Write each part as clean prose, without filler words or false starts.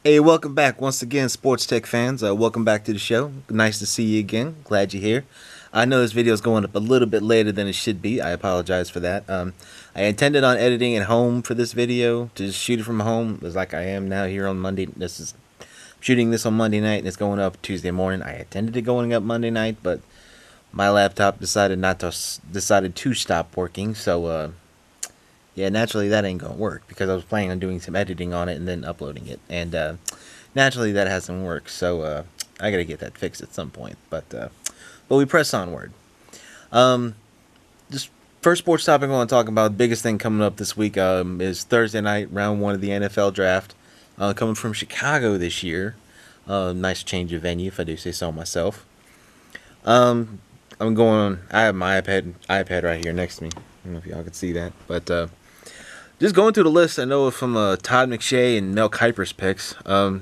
Hey, welcome back once again, SportsTech fans. Welcome back to the show. Nice to see you again. Glad you're here. I know this video is going up a little bit later than it should be. I apologize for that. I intended on editing at home for this video, to just shoot it from home, just like I am now here on Monday. Shooting this on Monday night, and it's going up Tuesday morning. I intended it going up Monday night, but my laptop decided to stop working. So yeah, naturally that ain't gonna work because I was planning on doing some editing on it and then uploading it, and naturally that hasn't worked. So I gotta get that fixed at some point. But we press onward. Just first sports topic I want to talk about. Biggest thing coming up this week is Thursday night, round one of the NFL draft. Coming from Chicago this year. Nice change of venue, if I do say so myself. I'm going. I have my iPad right here next to me. I don't know if y'all can see that, but just going through the list, I know from Todd McShay and Mel Kiper's picks. A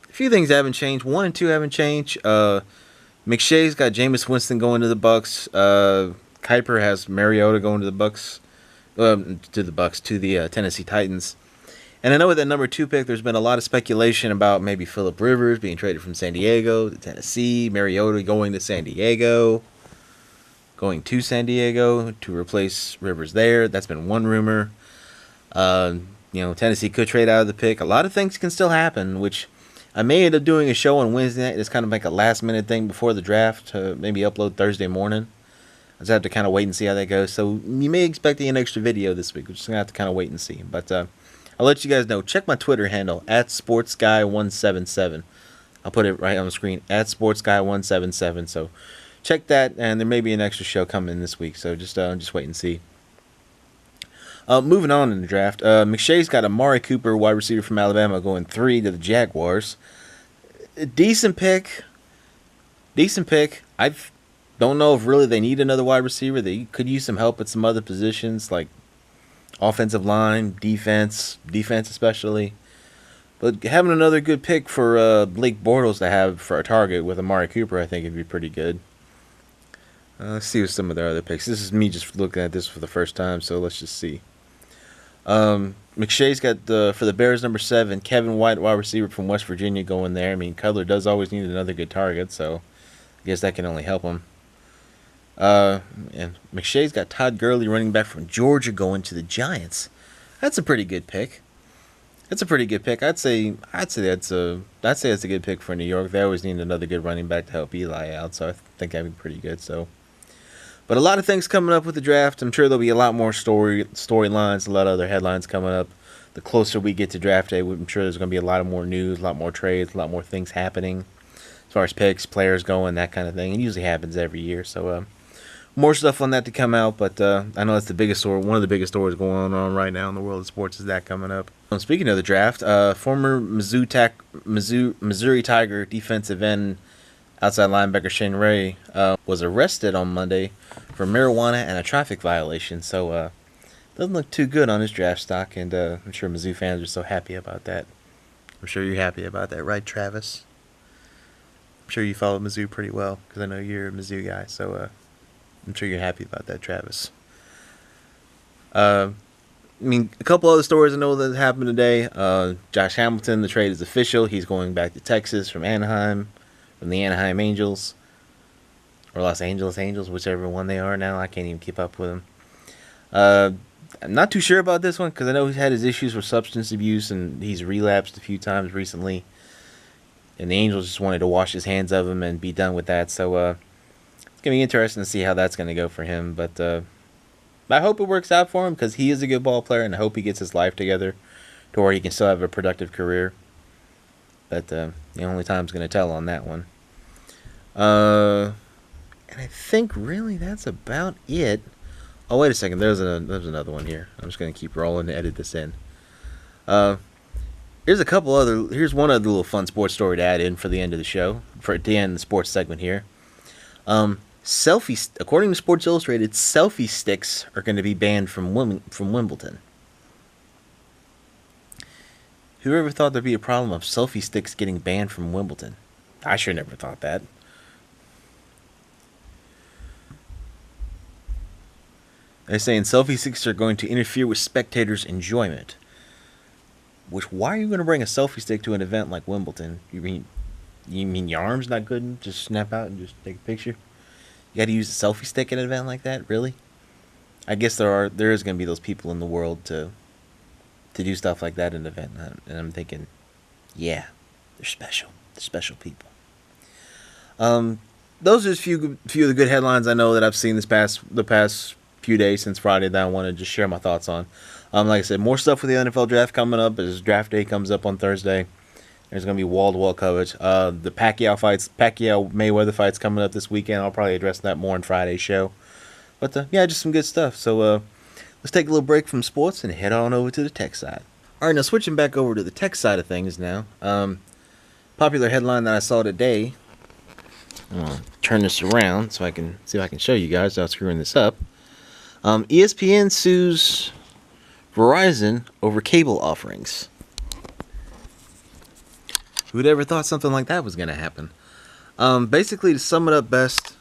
few things haven't changed. 1 and 2 haven't changed. McShay's got Jameis Winston going to the Bucks. Kiper has Mariota going to the Bucks. To the Tennessee Titans. And I know with that number 2 pick, there's been a lot of speculation about maybe Phillip Rivers being traded from San Diego to Tennessee, Mariota going to San Diego, going to San Diego to replace Rivers there. That's been one rumor. Tennessee could trade out of the pick. A lot of things can still happen, which I may end up doing a show on Wednesday night. It's kind of like a last-minute thing before the draft to maybe upload Thursday morning. I just have to kind of wait and see how that goes. So you may expect an extra video this week. We're just going to have to kind of wait and see. But I'll let you guys know. Check my Twitter handle, @SportsGuy177. I'll put it right on the screen, @SportsGuy177. So check that, and there may be an extra show coming this week. So just wait and see. Moving on in the draft, McShay's got Amari Cooper, wide receiver from Alabama, going 3 to the Jaguars. Decent pick. I don't know if really they need another wide receiver. They could use some help at some other positions like offensive line, defense especially. But having another good pick for Blake Bortles to have for a target with Amari Cooper, I think it'd be pretty good. Let's see what some of their other picks. This is me just looking at this for the first time, so let's just see. McShay's got for the Bears number 7, Kevin White, wide receiver from West Virginia, going there. I mean, Cutler does always need another good target, so I guess that can only help him. And McShay's got Todd Gurley, running back from Georgia, going to the Giants. That's a pretty good pick. I'd say that's a good pick for New York. They always need another good running back to help Eli out, so I think that'd be pretty good. So. But a lot of things coming up with the draft. I'm sure there'll be a lot more storylines, a lot of other headlines coming up. The closer we get to draft day, I'm sure there's going to be a lot of more news, a lot more trades, a lot more things happening as far as picks, players going, that kind of thing. It usually happens every year. So more stuff on that to come out. But I know that's the biggest story. One of the biggest stories going on right now in the world of sports is that coming up. Speaking of the draft, former Missouri Tiger defensive end outside linebacker Shane Ray was arrested on Monday for marijuana and a traffic violation. So doesn't look too good on his draft stock, and I'm sure Mizzou fans are so happy about that. I'm sure you're happy about that, right, Travis? I'm sure you follow Mizzou pretty well, because I know you're a Mizzou guy, so I'm sure you're happy about that, Travis. A couple other stories I know that happened today. Josh Hamilton, the trade is official. He's going back to Texas from Anaheim, from the Anaheim Angels. Or Los Angeles Angels, whichever one they are now. I can't even keep up with them. I'm not too sure about this one because I know he's had his issues with substance abuse and he's relapsed a few times recently. And the Angels just wanted to wash his hands of him and be done with that. So it's going to be interesting to see how that's going to go for him. But I hope it works out for him because he is a good ball player, and I hope he gets his life together to where he can still have a productive career. But the only time's going to tell on that one. And I think really that's about it. Oh, wait a second. There's another one here. I'm just going to keep rolling to edit this in. Here's one other little fun sports story to add in for the end of the show, for the end of the sports segment here. According to Sports Illustrated, selfie sticks are going to be banned from Wimbledon. Whoever thought there'd be a problem of selfie sticks getting banned from Wimbledon? I sure never thought that. They're saying selfie sticks are going to interfere with spectators' enjoyment. why are you going to bring a selfie stick to an event like Wimbledon? You mean your arm's not good and just snap out and just take a picture? You got to use a selfie stick at an event like that? Really? I guess there is going to be those people in the world to do stuff like that at an event, and I'm thinking, yeah, they're special. They're special people. Those are just few of the good headlines I know that I've seen the past few days since Friday that I want to just share my thoughts on. Like I said, more stuff with the NFL draft coming up as draft day comes up on Thursday. There's going to be wall-to-wall coverage. The Pacquiao Mayweather fights coming up this weekend. I'll probably address that more on Friday's show. But yeah, just some good stuff. So let's take a little break from sports and head on over to the tech side. All right, now switching back over to the tech side of things now. Popular headline that I saw today. I'll turn this around so I can see if I can show you guys without screwing this up. ESPN sues Verizon over cable offerings. Who'd ever thought something like that was going to happen? Basically, to sum it up best,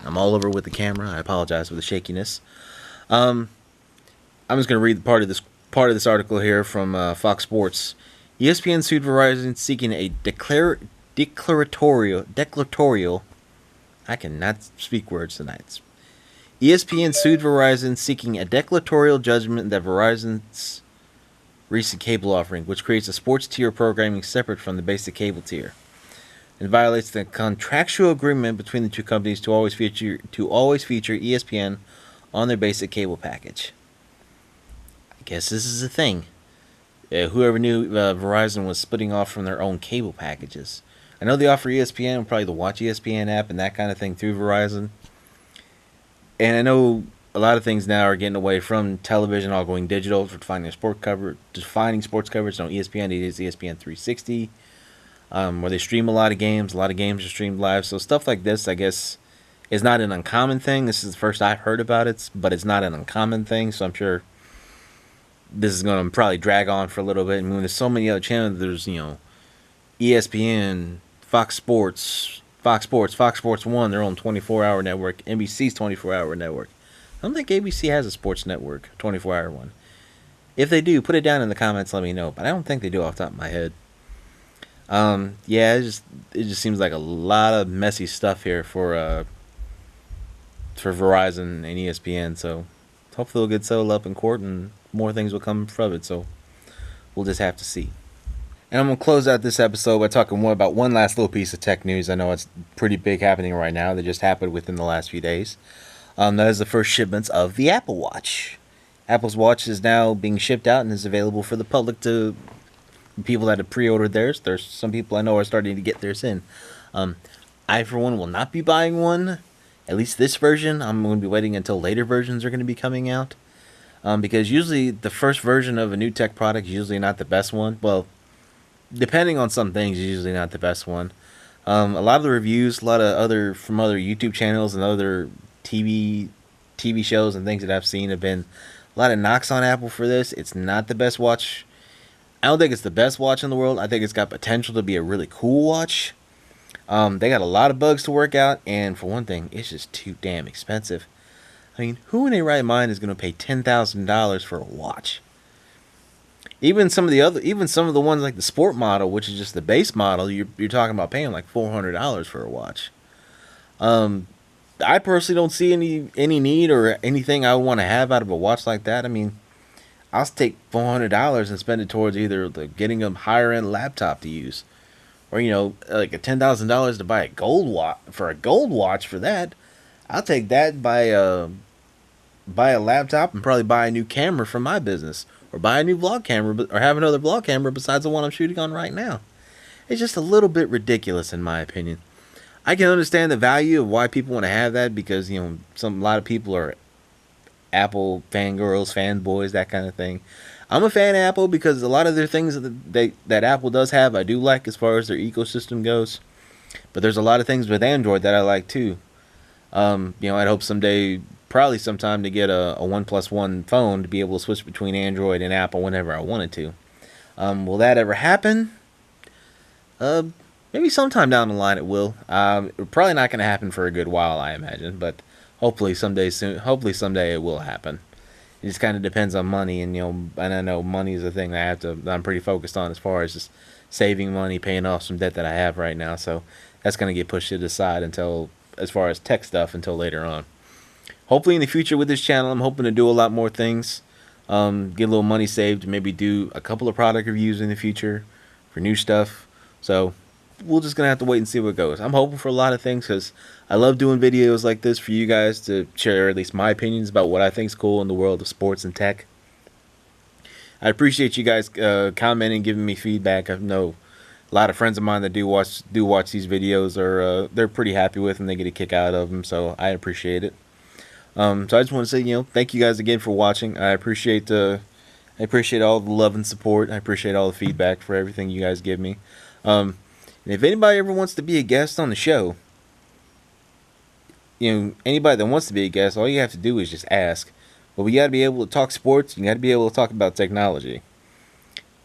I'm all over with the camera. I apologize for the shakiness. I'm just going to read part of this article here from Fox Sports. ESPN sued Verizon seeking a declaratorial. I cannot speak words tonight. ESPN sued Verizon seeking a declaratorial judgment that Verizon's recent cable offering, which creates a sports tier programming separate from the basic cable tier, and violates the contractual agreement between the two companies to always feature ESPN on their basic cable package. I guess this is a thing. Whoever knew Verizon was splitting off from their own cable packages. I know they offer ESPN, probably the Watch ESPN app and that kind of thing through Verizon. And I know a lot of things now are getting away from television, all going digital for defining sports coverage. So ESPN, it is ESPN 360, where they stream a lot of games. A lot of games are streamed live. So stuff like this, I guess, is not an uncommon thing. This is the first I've heard about it, but it's not an uncommon thing. So I'm sure this is going to probably drag on for a little bit. I mean, there's so many other channels. There's, ESPN, Fox Sports 1, their own 24-hour network, NBC's 24-hour network. I don't think ABC has a sports network, 24-hour one. If they do, put it down in the comments, let me know. But I don't think they do off the top of my head. Yeah, it just seems like a lot of messy stuff here for Verizon and ESPN. So hopefully it'll get settled up in court and more things will come from it. So we'll just have to see. And I'm going to close out this episode by talking more about one last little piece of tech news. I know it's pretty big happening right now that just happened within the last few days. That is the first shipments of the Apple Watch. Apple's Watch is now being shipped out and is available for the public to people that have pre-ordered theirs. There's some people I know are starting to get theirs in. I, for one, will not be buying one. At least this version. I'm going to be waiting until later versions are going to be coming out. Because usually the first version of a new tech product is usually not the best one. Well, depending on some things, it's usually not the best one. A lot of the reviews, from other YouTube channels and other TV shows and things that I've seen have been a lot of knocks on Apple for this. It's not the best watch. I don't think it's the best watch in the world. I think it's got potential to be a really cool watch. They got a lot of bugs to work out, and for one thing, it's just too damn expensive. I mean, who in their right mind is going to pay $10,000 for a watch? Even some of the ones like the Sport model, which is just the base model, you're talking about paying like $400 for a watch. I personally don't see any need or anything I want to have out of a watch like that. I mean, I'll take $400 and spend it towards either getting a higher end laptop to use, or like a $10,000 to buy a gold watch for that. I'll take that, buy a laptop, and probably buy a new camera for my business, or buy a new vlog camera, or have another vlog camera besides the one I'm shooting on right now. It's just a little bit ridiculous in my opinion. I can understand the value of why people want to have that, because a lot of people are Apple fangirls, fanboys, that kind of thing. I'm a fan of Apple because a lot of their things that Apple does have I do like as far as their ecosystem goes. But there's a lot of things with Android that I like too. I'd hope probably sometime to get a 1+1 phone to be able to switch between Android and Apple whenever I wanted to. Will that ever happen? Maybe sometime down the line it will. Probably not going to happen for a good while, I imagine, but hopefully someday it will happen. It just kind of depends on money, and and I know money is a thing that I'm pretty focused on as far as just saving money, paying off some debt that I have right now. So that's gonna get pushed to the side until, as far as tech stuff, until later on. Hopefully in the future with this channel, I'm hoping to do a lot more things. Get a little money saved, maybe do a couple of product reviews in the future for new stuff. So we're just gonna have to wait and see what goes. I'm hoping for a lot of things because I love doing videos like this for you guys to share at least my opinions about what I think is cool in the world of sports and tech. I appreciate you guys commenting, giving me feedback. I know a lot of friends of mine that do watch these videos are they're pretty happy with them. They get a kick out of them, so I appreciate it. So I just want to say, thank you guys again for watching. I appreciate all the love and support. I appreciate all the feedback for everything you guys give me. And if anybody ever wants to be a guest on the show, anybody that wants to be a guest, all you have to do is just ask. But we got to be able to talk sports. You got to be able to talk about technology.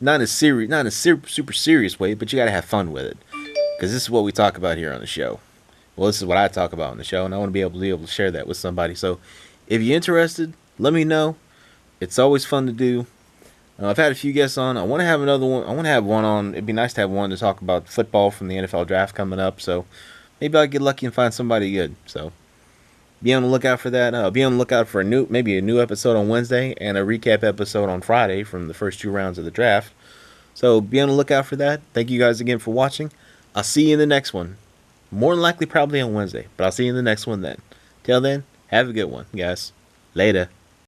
Not in a super serious way, but you got to have fun with it. Because this is what we talk about here on the show. Well, this is what I talk about on the show, and I want to be able to share that with somebody. So, if you're interested, let me know. It's always fun to do. I've had a few guests on. I want to have another one. I want to have one on. It'd be nice to have one to talk about football from the NFL draft coming up. So, maybe I'll get lucky and find somebody good. So, be on the lookout for that. Be on the lookout for maybe a new episode on Wednesday and a recap episode on Friday from the first 2 rounds of the draft. So, be on the lookout for that. Thank you guys again for watching. I'll see you in the next one. More than likely probably on Wednesday, but I'll see you in the next one then. Till then, have a good one, guys. Later.